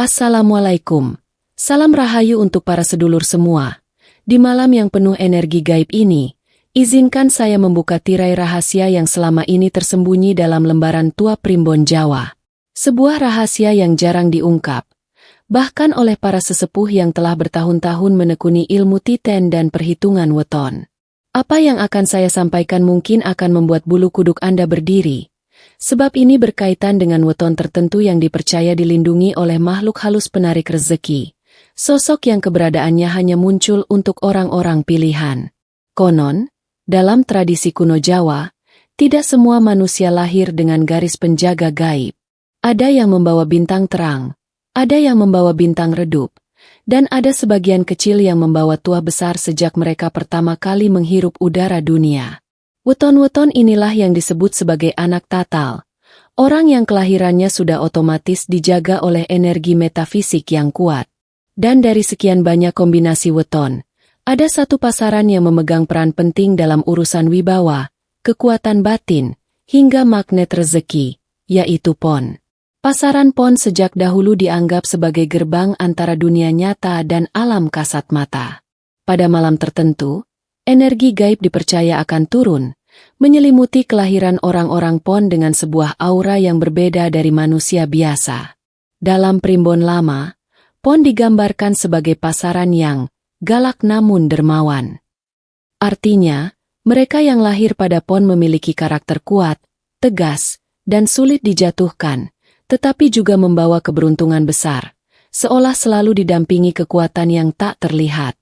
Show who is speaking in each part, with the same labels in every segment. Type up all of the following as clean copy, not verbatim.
Speaker 1: Assalamualaikum. Salam rahayu untuk para sedulur semua. Di malam yang penuh energi gaib ini, izinkan saya membuka tirai rahasia yang selama ini tersembunyi dalam lembaran tua primbon Jawa. Sebuah rahasia yang jarang diungkap, bahkan oleh para sesepuh yang telah bertahun-tahun menekuni ilmu titen dan perhitungan weton. Apa yang akan saya sampaikan mungkin akan membuat bulu kuduk Anda berdiri. Sebab ini berkaitan dengan weton tertentu yang dipercaya dilindungi oleh makhluk halus penarik rezeki. Sosok yang keberadaannya hanya muncul untuk orang-orang pilihan. Konon, dalam tradisi kuno Jawa, tidak semua manusia lahir dengan garis penjaga gaib. Ada yang membawa bintang terang, ada yang membawa bintang redup, dan ada sebagian kecil yang membawa tuah besar sejak mereka pertama kali menghirup udara dunia. Weton-weton inilah yang disebut sebagai anak tatal. Orang yang kelahirannya sudah otomatis dijaga oleh energi metafisik yang kuat. Dan dari sekian banyak kombinasi weton, ada satu pasaran yang memegang peran penting dalam urusan wibawa, kekuatan batin, hingga magnet rezeki, yaitu pon. Pasaran pon sejak dahulu dianggap sebagai gerbang antara dunia nyata dan alam kasat mata. Pada malam tertentu, energi gaib dipercaya akan turun, menyelimuti kelahiran orang-orang pon dengan sebuah aura yang berbeda dari manusia biasa. Dalam primbon lama, pon digambarkan sebagai pasaran yang galak namun dermawan. Artinya, mereka yang lahir pada pon memiliki karakter kuat, tegas, dan sulit dijatuhkan, tetapi juga membawa keberuntungan besar, seolah selalu didampingi kekuatan yang tak terlihat.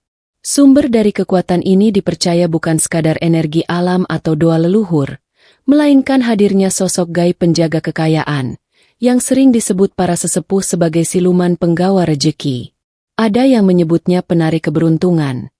Speaker 1: Sumber dari kekuatan ini dipercaya bukan sekadar energi alam atau doa leluhur, melainkan hadirnya sosok gaib penjaga kekayaan, yang sering disebut para sesepuh sebagai siluman penggawa rejeki. Ada yang menyebutnya penarik keberuntungan,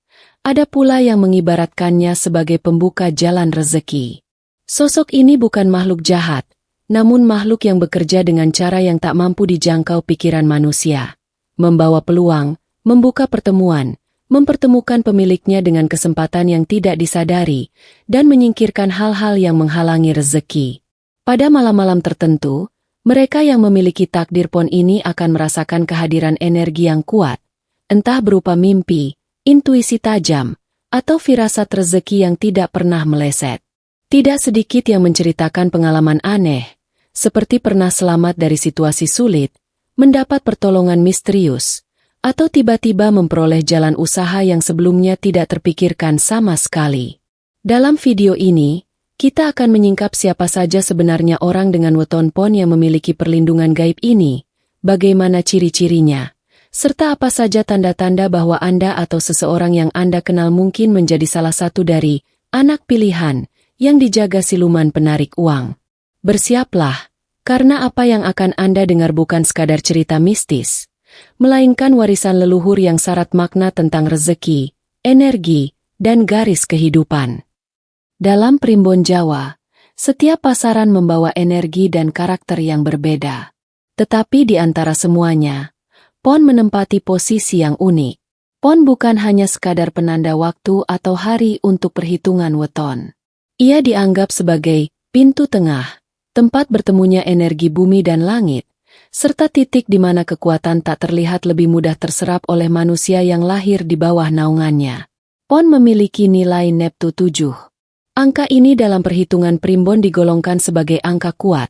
Speaker 1: ada pula yang mengibaratkannya sebagai pembuka jalan rezeki. Sosok ini bukan makhluk jahat, namun makhluk yang bekerja dengan cara yang tak mampu dijangkau pikiran manusia. Membawa peluang, membuka pertemuan, mempertemukan pemiliknya dengan kesempatan yang tidak disadari, dan menyingkirkan hal-hal yang menghalangi rezeki. Pada malam-malam tertentu, mereka yang memiliki takdir pon ini akan merasakan kehadiran energi yang kuat, entah berupa mimpi, intuisi tajam, atau firasat rezeki yang tidak pernah meleset. Tidak sedikit yang menceritakan pengalaman aneh, seperti pernah selamat dari situasi sulit, mendapat pertolongan misterius, atau tiba-tiba memperoleh jalan usaha yang sebelumnya tidak terpikirkan sama sekali. Dalam video ini, kita akan menyingkap siapa saja sebenarnya orang dengan weton pon yang memiliki perlindungan gaib ini, bagaimana ciri-cirinya, serta apa saja tanda-tanda bahwa Anda atau seseorang yang Anda kenal mungkin menjadi salah satu dari anak pilihan yang dijaga siluman penarik uang. Bersiaplah, karena apa yang akan Anda dengar bukan sekadar cerita mistis, melainkan warisan leluhur yang syarat makna tentang rezeki, energi, dan garis kehidupan. Dalam primbon Jawa, setiap pasaran membawa energi dan karakter yang berbeda. Tetapi di antara semuanya, pon menempati posisi yang unik. Pon bukan hanya sekadar penanda waktu atau hari untuk perhitungan weton. Ia dianggap sebagai pintu tengah, tempat bertemunya energi bumi dan langit, serta titik di mana kekuatan tak terlihat lebih mudah terserap oleh manusia yang lahir di bawah naungannya. Pon memiliki nilai Neptu 7. Angka ini dalam perhitungan primbon digolongkan sebagai angka kuat,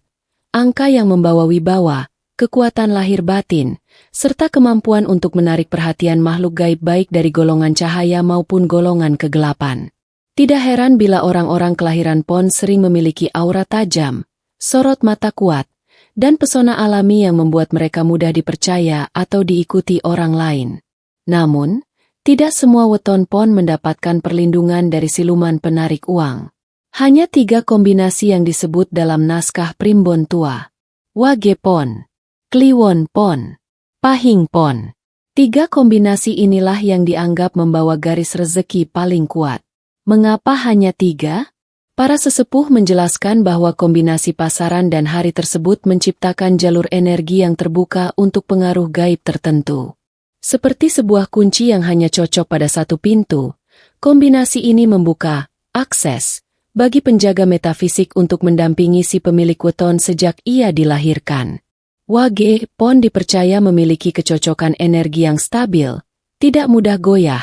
Speaker 1: angka yang membawa wibawa, kekuatan lahir batin, serta kemampuan untuk menarik perhatian makhluk gaib baik dari golongan cahaya maupun golongan kegelapan. Tidak heran bila orang-orang kelahiran pon sering memiliki aura tajam, sorot mata kuat, dan pesona alami yang membuat mereka mudah dipercaya atau diikuti orang lain. Namun, tidak semua weton pon mendapatkan perlindungan dari siluman penarik uang. Hanya 3 kombinasi yang disebut dalam naskah primbon tua. Wage pon, Kliwon pon, Pahing pon. 3 kombinasi inilah yang dianggap membawa garis rezeki paling kuat. Mengapa hanya 3? Para sesepuh menjelaskan bahwa kombinasi pasaran dan hari tersebut menciptakan jalur energi yang terbuka untuk pengaruh gaib tertentu. Seperti sebuah kunci yang hanya cocok pada satu pintu, kombinasi ini membuka akses bagi penjaga metafisik untuk mendampingi si pemilik weton sejak ia dilahirkan. Wage, Pon dipercaya memiliki kecocokan energi yang stabil, tidak mudah goyah,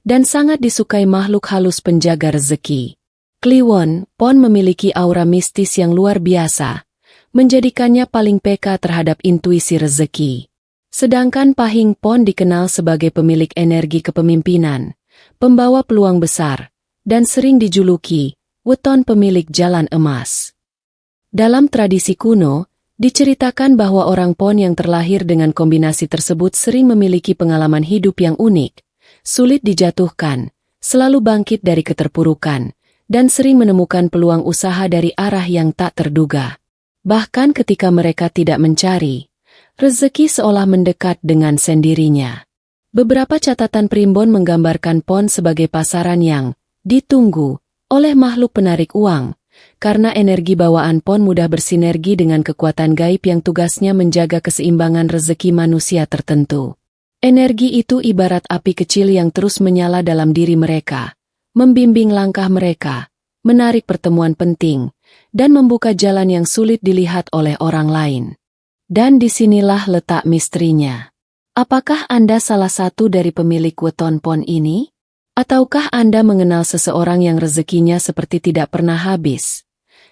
Speaker 1: dan sangat disukai makhluk halus penjaga rezeki. Kliwon, Pon memiliki aura mistis yang luar biasa, menjadikannya paling peka terhadap intuisi rezeki. Sedangkan Pahing Pon dikenal sebagai pemilik energi kepemimpinan, pembawa peluang besar, dan sering dijuluki weton pemilik jalan emas. Dalam tradisi kuno, diceritakan bahwa orang Pon yang terlahir dengan kombinasi tersebut sering memiliki pengalaman hidup yang unik, sulit dijatuhkan, selalu bangkit dari keterpurukan, dan sering menemukan peluang usaha dari arah yang tak terduga. Bahkan ketika mereka tidak mencari, rezeki seolah mendekat dengan sendirinya. Beberapa catatan primbon menggambarkan Pon sebagai pasaran yang ditunggu oleh makhluk penarik uang, karena energi bawaan Pon mudah bersinergi dengan kekuatan gaib yang tugasnya menjaga keseimbangan rezeki manusia tertentu. Energi itu ibarat api kecil yang terus menyala dalam diri mereka, membimbing langkah mereka, menarik pertemuan penting, dan membuka jalan yang sulit dilihat oleh orang lain. Dan disinilah letak misterinya. Apakah Anda salah satu dari pemilik weton Pon ini? Ataukah Anda mengenal seseorang yang rezekinya seperti tidak pernah habis?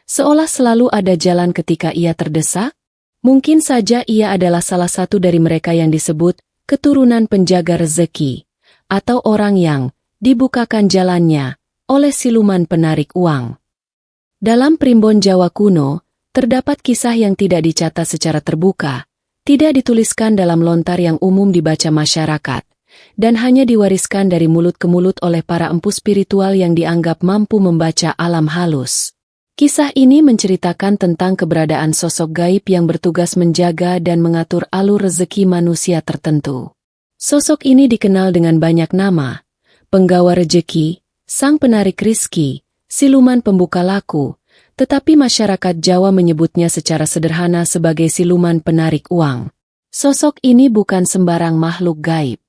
Speaker 1: Seolah selalu ada jalan ketika ia terdesak? Mungkin saja ia adalah salah satu dari mereka yang disebut keturunan penjaga rezeki, atau orang yang dibukakan jalannya oleh siluman penarik uang. Dalam primbon Jawa kuno, terdapat kisah yang tidak dicatat secara terbuka, tidak dituliskan dalam lontar yang umum dibaca masyarakat, dan hanya diwariskan dari mulut ke mulut oleh para empu spiritual yang dianggap mampu membaca alam halus. Kisah ini menceritakan tentang keberadaan sosok gaib yang bertugas menjaga dan mengatur alur rezeki manusia tertentu. Sosok ini dikenal dengan banyak nama: penggawa rezeki, sang penarik rizki, siluman pembuka laku, tetapi masyarakat Jawa menyebutnya secara sederhana sebagai siluman penarik uang. Sosok ini bukan sembarang makhluk gaib.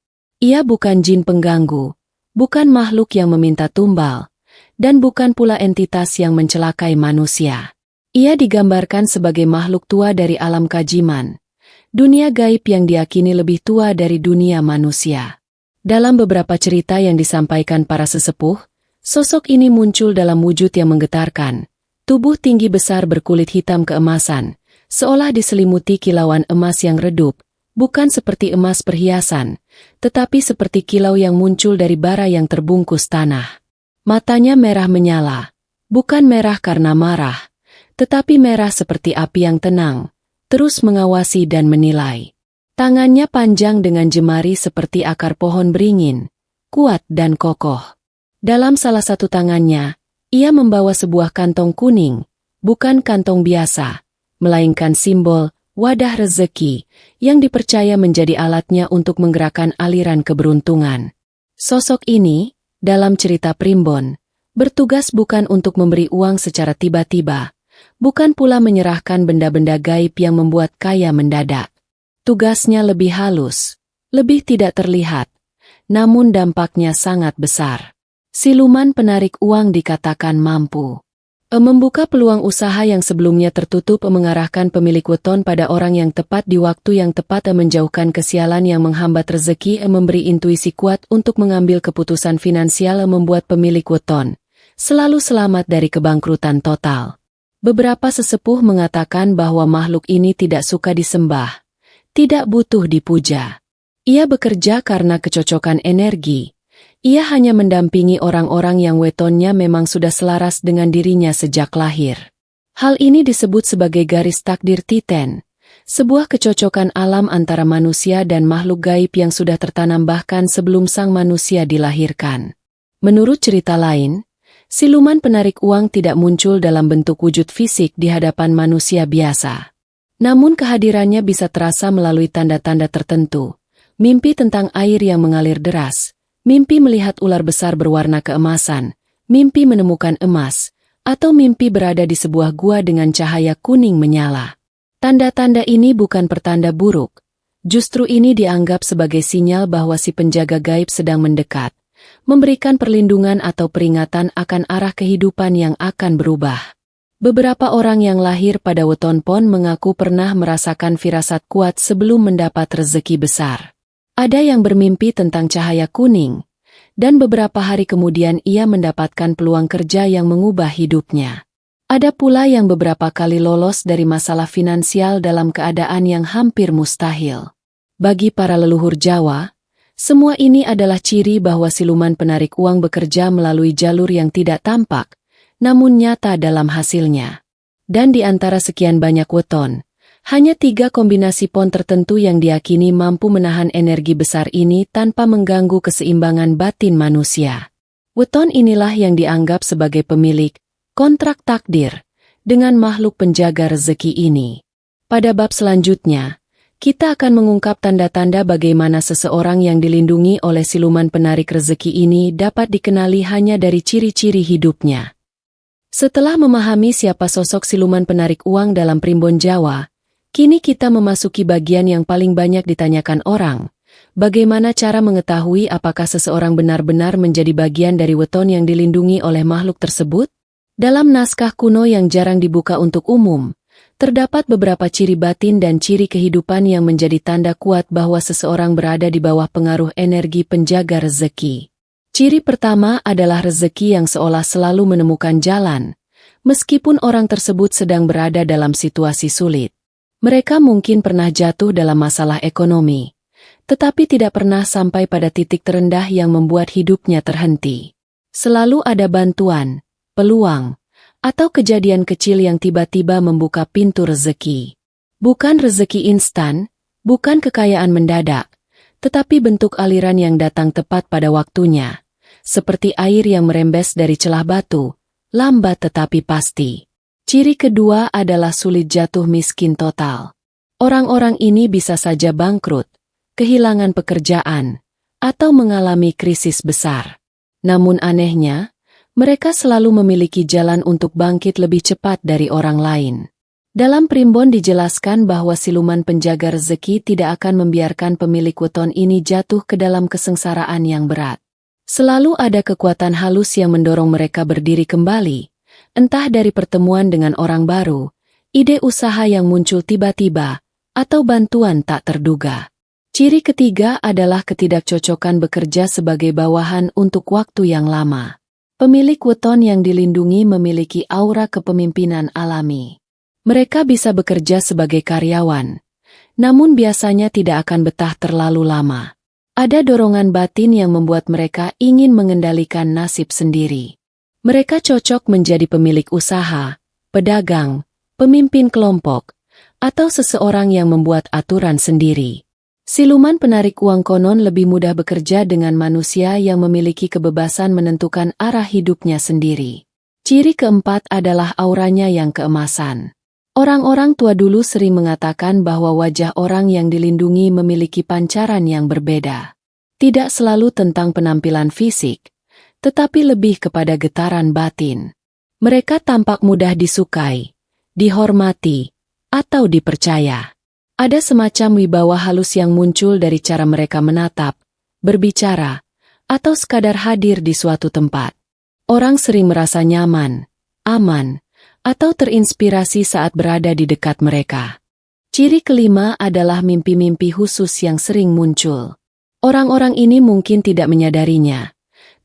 Speaker 1: Ia bukan jin pengganggu, bukan makhluk yang meminta tumbal, dan bukan pula entitas yang mencelakai manusia. Ia digambarkan sebagai makhluk tua dari alam kajiman, dunia gaib yang diyakini lebih tua dari dunia manusia. Dalam beberapa cerita yang disampaikan para sesepuh, sosok ini muncul dalam wujud yang menggetarkan, tubuh tinggi besar berkulit hitam keemasan, seolah diselimuti kilauan emas yang redup, bukan seperti emas perhiasan, tetapi seperti kilau yang muncul dari bara yang terbungkus tanah. Matanya merah menyala, bukan merah karena marah, tetapi merah seperti api yang tenang, terus mengawasi dan menilai. Tangannya panjang dengan jemari seperti akar pohon beringin, kuat dan kokoh. Dalam salah satu tangannya, ia membawa sebuah kantong kuning, bukan kantong biasa, melainkan simbol wadah rezeki yang dipercaya menjadi alatnya untuk menggerakkan aliran keberuntungan. Sosok ini, dalam cerita primbon, bertugas bukan untuk memberi uang secara tiba-tiba, bukan pula menyerahkan benda-benda gaib yang membuat kaya mendadak. Tugasnya lebih halus, lebih tidak terlihat, namun dampaknya sangat besar. Siluman penarik uang dikatakan mampu membuka peluang usaha yang sebelumnya tertutup, mengarahkan pemilik weton pada orang yang tepat di waktu yang tepat, menjauhkan kesialan yang menghambat rezeki, memberi intuisi kuat untuk mengambil keputusan finansial, membuat pemilik weton selalu selamat dari kebangkrutan total. Beberapa sesepuh mengatakan bahwa makhluk ini tidak suka disembah, tidak butuh dipuja. Ia bekerja karena kecocokan energi. Ia hanya mendampingi orang-orang yang wetonnya memang sudah selaras dengan dirinya sejak lahir. Hal ini disebut sebagai garis takdir Titen, sebuah kecocokan alam antara manusia dan makhluk gaib yang sudah tertanam bahkan sebelum sang manusia dilahirkan. Menurut cerita lain, siluman penarik uang tidak muncul dalam bentuk wujud fisik di hadapan manusia biasa. Namun kehadirannya bisa terasa melalui tanda-tanda tertentu. Mimpi tentang air yang mengalir deras, mimpi melihat ular besar berwarna keemasan, mimpi menemukan emas, atau mimpi berada di sebuah gua dengan cahaya kuning menyala. Tanda-tanda ini bukan pertanda buruk, justru ini dianggap sebagai sinyal bahwa si penjaga gaib sedang mendekat, memberikan perlindungan atau peringatan akan arah kehidupan yang akan berubah. Beberapa orang yang lahir pada weton pon mengaku pernah merasakan firasat kuat sebelum mendapat rezeki besar. Ada yang bermimpi tentang cahaya kuning, dan beberapa hari kemudian ia mendapatkan peluang kerja yang mengubah hidupnya. Ada pula yang beberapa kali lolos dari masalah finansial dalam keadaan yang hampir mustahil. Bagi para leluhur Jawa, semua ini adalah ciri bahwa siluman penarik uang bekerja melalui jalur yang tidak tampak, namun nyata dalam hasilnya. Dan di antara sekian banyak weton, hanya 3 kombinasi pon tertentu yang diyakini mampu menahan energi besar ini tanpa mengganggu keseimbangan batin manusia. Weton inilah yang dianggap sebagai pemilik kontrak takdir dengan makhluk penjaga rezeki ini. Pada bab selanjutnya, kita akan mengungkap tanda-tanda bagaimana seseorang yang dilindungi oleh siluman penarik rezeki ini dapat dikenali hanya dari ciri-ciri hidupnya. Setelah memahami siapa sosok siluman penarik uang dalam primbon Jawa, kini kita memasuki bagian yang paling banyak ditanyakan orang. Bagaimana cara mengetahui apakah seseorang benar-benar menjadi bagian dari weton yang dilindungi oleh makhluk tersebut? Dalam naskah kuno yang jarang dibuka untuk umum, terdapat beberapa ciri batin dan ciri kehidupan yang menjadi tanda kuat bahwa seseorang berada di bawah pengaruh energi penjaga rezeki. Ciri pertama adalah rezeki yang seolah selalu menemukan jalan, meskipun orang tersebut sedang berada dalam situasi sulit. Mereka mungkin pernah jatuh dalam masalah ekonomi, tetapi tidak pernah sampai pada titik terendah yang membuat hidupnya terhenti. Selalu ada bantuan, peluang, atau kejadian kecil yang tiba-tiba membuka pintu rezeki. Bukan rezeki instan, bukan kekayaan mendadak, tetapi bentuk aliran yang datang tepat pada waktunya, seperti air yang merembes dari celah batu, lambat tetapi pasti. Ciri kedua adalah sulit jatuh miskin total. Orang-orang ini bisa saja bangkrut, kehilangan pekerjaan, atau mengalami krisis besar. Namun anehnya, mereka selalu memiliki jalan untuk bangkit lebih cepat dari orang lain. Dalam primbon dijelaskan bahwa siluman penjaga rezeki tidak akan membiarkan pemilik weton ini jatuh ke dalam kesengsaraan yang berat. Selalu ada kekuatan halus yang mendorong mereka berdiri kembali, entah dari pertemuan dengan orang baru, ide usaha yang muncul tiba-tiba, atau bantuan tak terduga. Ciri ketiga adalah ketidakcocokan bekerja sebagai bawahan untuk waktu yang lama. Pemilik weton yang dilindungi memiliki aura kepemimpinan alami. Mereka bisa bekerja sebagai karyawan, namun biasanya tidak akan betah terlalu lama. Ada dorongan batin yang membuat mereka ingin mengendalikan nasib sendiri. Mereka cocok menjadi pemilik usaha, pedagang, pemimpin kelompok, atau seseorang yang membuat aturan sendiri. Siluman penarik uang konon lebih mudah bekerja dengan manusia yang memiliki kebebasan menentukan arah hidupnya sendiri. Ciri keempat adalah auranya yang keemasan. Orang-orang tua dulu sering mengatakan bahwa wajah orang yang dilindungi memiliki pancaran yang berbeda. Tidak selalu tentang penampilan fisik, tetapi lebih kepada getaran batin. Mereka tampak mudah disukai, dihormati, atau dipercaya. Ada semacam wibawa halus yang muncul dari cara mereka menatap, berbicara, atau sekadar hadir di suatu tempat. Orang sering merasa nyaman, aman, atau terinspirasi saat berada di dekat mereka. Ciri kelima adalah mimpi-mimpi khusus yang sering muncul. Orang-orang ini mungkin tidak menyadarinya,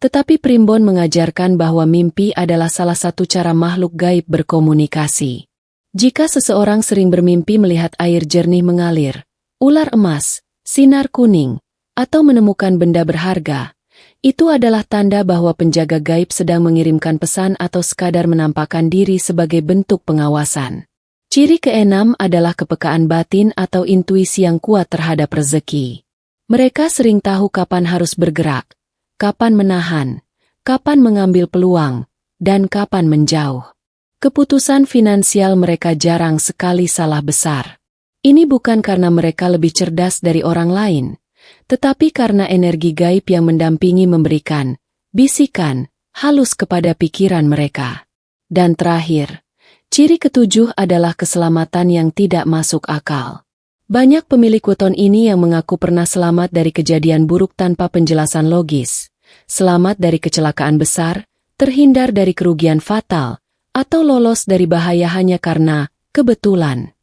Speaker 1: tetapi primbon mengajarkan bahwa mimpi adalah salah satu cara makhluk gaib berkomunikasi. Jika seseorang sering bermimpi melihat air jernih mengalir, ular emas, sinar kuning, atau menemukan benda berharga, itu adalah tanda bahwa penjaga gaib sedang mengirimkan pesan atau sekadar menampakkan diri sebagai bentuk pengawasan. Ciri keenam adalah kepekaan batin atau intuisi yang kuat terhadap rezeki. Mereka sering tahu kapan harus bergerak, kapan menahan, kapan mengambil peluang, dan kapan menjauh. Keputusan finansial mereka jarang sekali salah besar. Ini bukan karena mereka lebih cerdas dari orang lain, tetapi karena energi gaib yang mendampingi memberikan bisikan halus kepada pikiran mereka. Dan terakhir, ciri ketujuh adalah keselamatan yang tidak masuk akal. Banyak pemilik weton ini yang mengaku pernah selamat dari kejadian buruk tanpa penjelasan logis, selamat dari kecelakaan besar, terhindar dari kerugian fatal, atau lolos dari bahaya hanya karena kebetulan.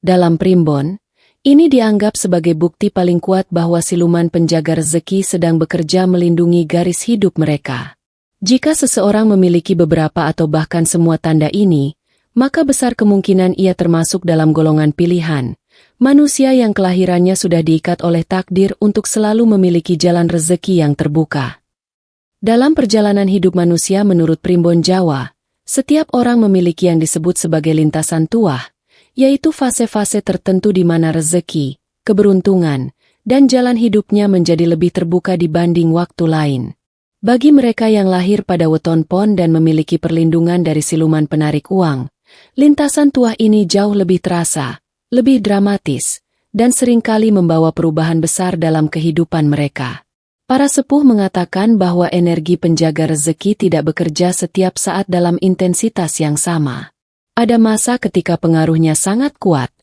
Speaker 1: Dalam primbon, ini dianggap sebagai bukti paling kuat bahwa siluman penjaga rezeki sedang bekerja melindungi garis hidup mereka. Jika seseorang memiliki beberapa atau bahkan semua tanda ini, maka besar kemungkinan ia termasuk dalam golongan pilihan, manusia yang kelahirannya sudah diikat oleh takdir untuk selalu memiliki jalan rezeki yang terbuka. Dalam perjalanan hidup manusia menurut primbon Jawa, setiap orang memiliki yang disebut sebagai lintasan tuah, yaitu fase-fase tertentu di mana rezeki, keberuntungan, dan jalan hidupnya menjadi lebih terbuka dibanding waktu lain. Bagi mereka yang lahir pada weton pon dan memiliki perlindungan dari siluman penarik uang, lintasan tuah ini jauh lebih terasa, lebih dramatis, dan seringkali membawa perubahan besar dalam kehidupan mereka. Para sepuh mengatakan bahwa energi penjaga rezeki tidak bekerja setiap saat dalam intensitas yang sama. Ada masa ketika pengaruhnya sangat kuat.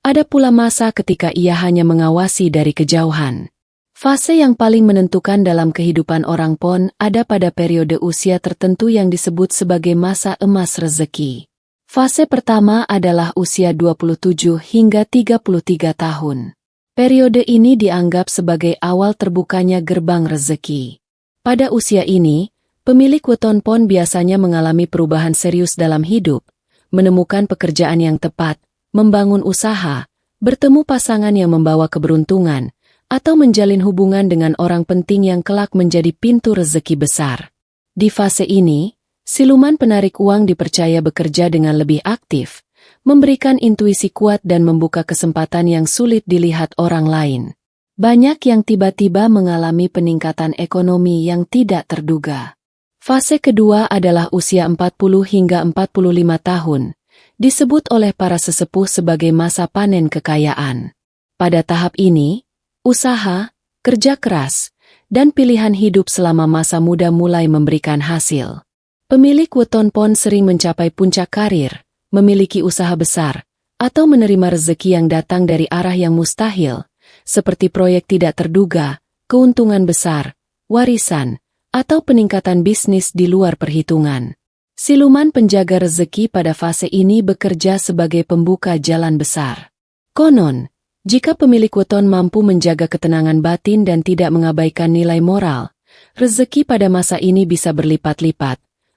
Speaker 1: Ada pula masa ketika ia hanya mengawasi dari kejauhan. Fase yang paling menentukan dalam kehidupan orang pon ada pada periode usia tertentu yang disebut sebagai masa emas rezeki. Fase pertama adalah usia 27 hingga 33 tahun. Periode ini dianggap sebagai awal terbukanya gerbang rezeki. Pada usia ini, pemilik weton pon biasanya mengalami perubahan serius dalam hidup, menemukan pekerjaan yang tepat, membangun usaha, bertemu pasangan yang membawa keberuntungan, atau menjalin hubungan dengan orang penting yang kelak menjadi pintu rezeki besar. Di fase ini, siluman penarik uang dipercaya bekerja dengan lebih aktif, memberikan intuisi kuat dan membuka kesempatan yang sulit dilihat orang lain. Banyak yang tiba-tiba mengalami peningkatan ekonomi yang tidak terduga. Fase kedua adalah usia 40 hingga 45 tahun, disebut oleh para sesepuh sebagai masa panen kekayaan. Pada tahap ini, usaha, kerja keras, dan pilihan hidup selama masa muda mulai memberikan hasil. Pemilik weton pon sering mencapai puncak karir, memiliki usaha besar, atau menerima rezeki yang datang dari arah yang mustahil, seperti proyek tidak terduga, keuntungan besar, warisan, atau peningkatan bisnis di luar perhitungan. Siluman penjaga rezeki pada fase ini bekerja sebagai pembuka jalan besar. Konon, jika pemilik weton mampu menjaga ketenangan batin dan tidak mengabaikan nilai moral, rezeki pada masa ini bisa berlipat-lipat,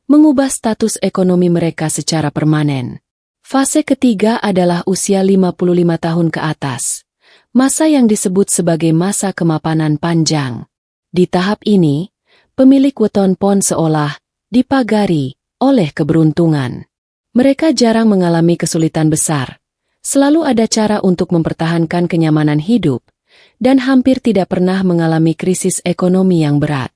Speaker 1: mengubah status ekonomi mereka secara permanen. Fase ketiga adalah usia 55 tahun ke atas, masa yang disebut sebagai masa kemapanan panjang. Di tahap ini, pemilik weton pon seolah dipagari oleh keberuntungan. Mereka jarang mengalami kesulitan besar, selalu ada cara untuk mempertahankan kenyamanan hidup, dan hampir tidak pernah mengalami krisis ekonomi yang berat.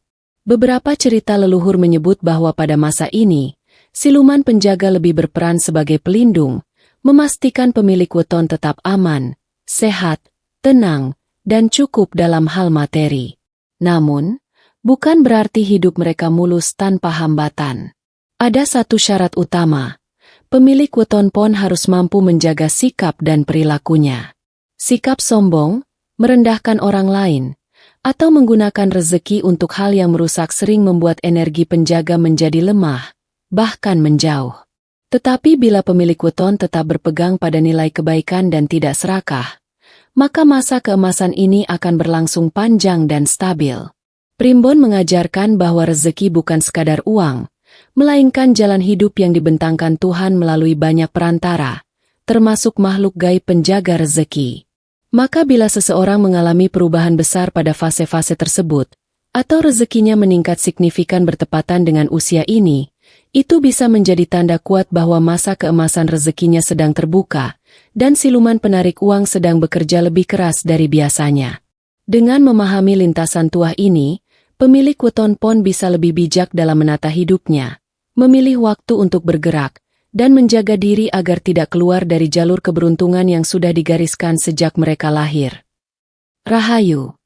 Speaker 1: Beberapa cerita leluhur menyebut bahwa pada masa ini, siluman penjaga lebih berperan sebagai pelindung, memastikan pemilik weton tetap aman, sehat, tenang, dan cukup dalam hal materi. Namun, bukan berarti hidup mereka mulus tanpa hambatan. Ada satu syarat utama. Pemilik weton pon harus mampu menjaga sikap dan perilakunya. Sikap sombong, merendahkan orang lain, atau menggunakan rezeki untuk hal yang merusak sering membuat energi penjaga menjadi lemah, bahkan menjauh. Tetapi bila pemilik weton tetap berpegang pada nilai kebaikan dan tidak serakah, maka masa keemasan ini akan berlangsung panjang dan stabil. Primbon mengajarkan bahwa rezeki bukan sekadar uang, melainkan jalan hidup yang dibentangkan Tuhan melalui banyak perantara, termasuk makhluk gaib penjaga rezeki. Maka bila seseorang mengalami perubahan besar pada fase-fase tersebut, atau rezekinya meningkat signifikan bertepatan dengan usia ini, itu bisa menjadi tanda kuat bahwa masa keemasan rezekinya sedang terbuka, dan siluman penarik uang sedang bekerja lebih keras dari biasanya. Dengan memahami lintasan tuah ini, pemilik weton pon bisa lebih bijak dalam menata hidupnya, memilih waktu untuk bergerak, dan menjaga diri agar tidak keluar dari jalur keberuntungan yang sudah digariskan sejak mereka lahir. Rahayu.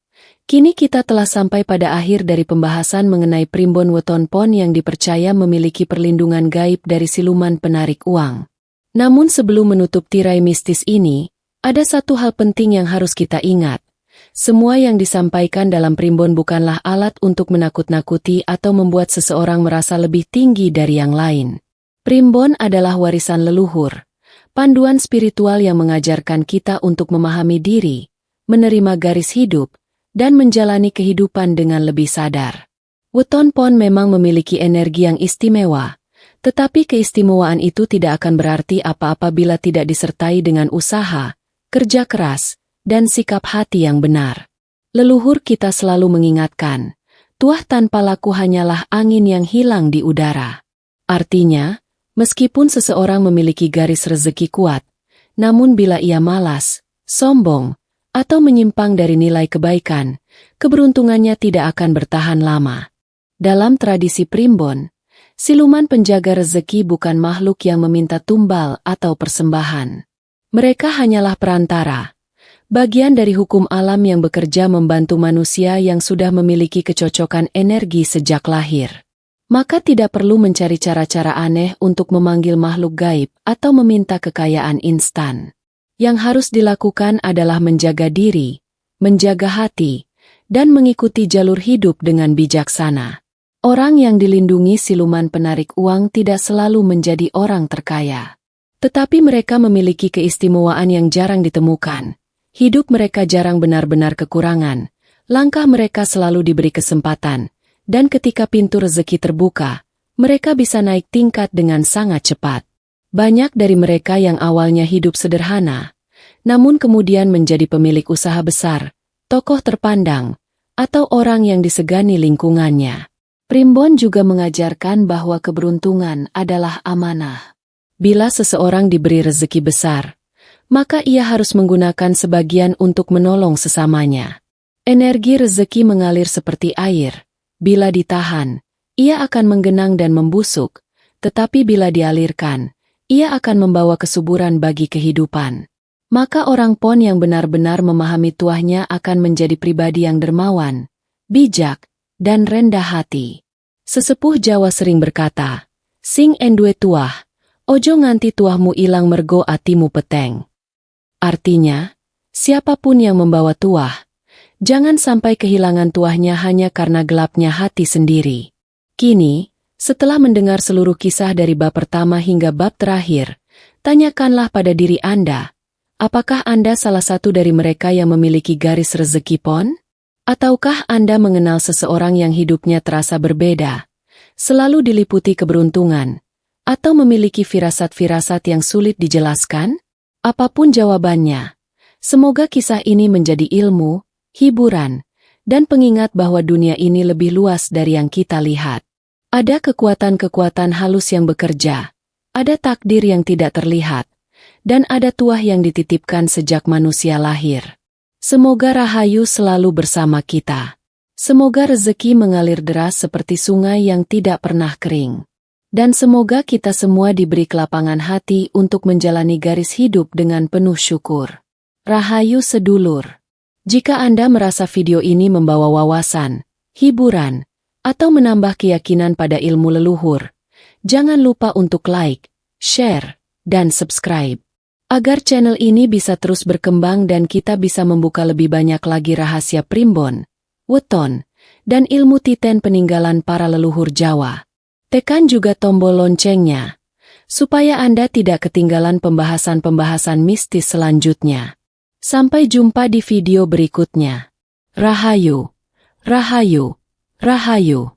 Speaker 1: Kini kita telah sampai pada akhir dari pembahasan mengenai primbon weton pon yang dipercaya memiliki perlindungan gaib dari siluman penarik uang. Namun sebelum menutup tirai mistis ini, ada satu hal penting yang harus kita ingat. Semua yang disampaikan dalam primbon bukanlah alat untuk menakut-nakuti atau membuat seseorang merasa lebih tinggi dari yang lain. Primbon adalah warisan leluhur, panduan spiritual yang mengajarkan kita untuk memahami diri, menerima garis hidup, dan menjalani kehidupan dengan lebih sadar. Weton Pon memang memiliki energi yang istimewa, tetapi keistimewaan itu tidak akan berarti apa-apa bila tidak disertai dengan usaha, kerja keras, dan sikap hati yang benar. Leluhur kita selalu mengingatkan, tuah tanpa laku hanyalah angin yang hilang di udara. Artinya, meskipun seseorang memiliki garis rezeki kuat, namun bila ia malas, sombong, atau menyimpang dari nilai kebaikan, keberuntungannya tidak akan bertahan lama. Dalam tradisi Primbon, siluman penjaga rezeki bukan makhluk yang meminta tumbal atau persembahan. Mereka hanyalah perantara, bagian dari hukum alam yang bekerja membantu manusia yang sudah memiliki kecocokan energi sejak lahir. Maka tidak perlu mencari cara-cara aneh untuk memanggil makhluk gaib atau meminta kekayaan instan. Yang harus dilakukan adalah menjaga diri, menjaga hati, dan mengikuti jalur hidup dengan bijaksana. Orang yang dilindungi siluman penarik uang tidak selalu menjadi orang terkaya. Tetapi mereka memiliki keistimewaan yang jarang ditemukan. Hidup mereka jarang benar-benar kekurangan. Langkah mereka selalu diberi kesempatan. Dan ketika pintu rezeki terbuka, mereka bisa naik tingkat dengan sangat cepat. Banyak dari mereka yang awalnya hidup sederhana, namun kemudian menjadi pemilik usaha besar, tokoh terpandang, atau orang yang disegani lingkungannya. Primbon juga mengajarkan bahwa keberuntungan adalah amanah. Bila seseorang diberi rezeki besar, maka ia harus menggunakan sebagian untuk menolong sesamanya. Energi rezeki mengalir seperti air. Bila ditahan, ia akan menggenang dan membusuk, tetapi bila dialirkan, ia akan membawa kesuburan bagi kehidupan. Maka orang Pon yang benar-benar memahami tuahnya akan menjadi pribadi yang dermawan, bijak, dan rendah hati. Sesepuh Jawa sering berkata, "Sing endue tuah, ojo nganti tuahmu ilang mergo atimu peteng." Artinya, siapapun yang membawa tuah, jangan sampai kehilangan tuahnya hanya karena gelapnya hati sendiri. Kini, setelah mendengar seluruh kisah dari bab pertama hingga bab terakhir, tanyakanlah pada diri Anda, apakah Anda salah satu dari mereka yang memiliki garis rezeki Pon? Ataukah Anda mengenal seseorang yang hidupnya terasa berbeda, selalu diliputi keberuntungan, atau memiliki firasat-firasat yang sulit dijelaskan? Apapun jawabannya, semoga kisah ini menjadi ilmu, hiburan, dan pengingat bahwa dunia ini lebih luas dari yang kita lihat. Ada kekuatan-kekuatan halus yang bekerja, ada takdir yang tidak terlihat, dan ada tuah yang dititipkan sejak manusia lahir. Semoga rahayu selalu bersama kita. Semoga rezeki mengalir deras seperti sungai yang tidak pernah kering. Dan semoga kita semua diberi kelapangan hati untuk menjalani garis hidup dengan penuh syukur. Rahayu sedulur. Jika Anda merasa video ini membawa wawasan, hiburan, atau menambah keyakinan pada ilmu leluhur, jangan lupa untuk like, share, dan subscribe. Agar channel ini bisa terus berkembang dan kita bisa membuka lebih banyak lagi rahasia Primbon, Weton, dan ilmu titen peninggalan para leluhur Jawa. Tekan juga tombol loncengnya, supaya Anda tidak ketinggalan pembahasan-pembahasan mistis selanjutnya. Sampai jumpa di video berikutnya. Rahayu, Rahayu, Rahayu.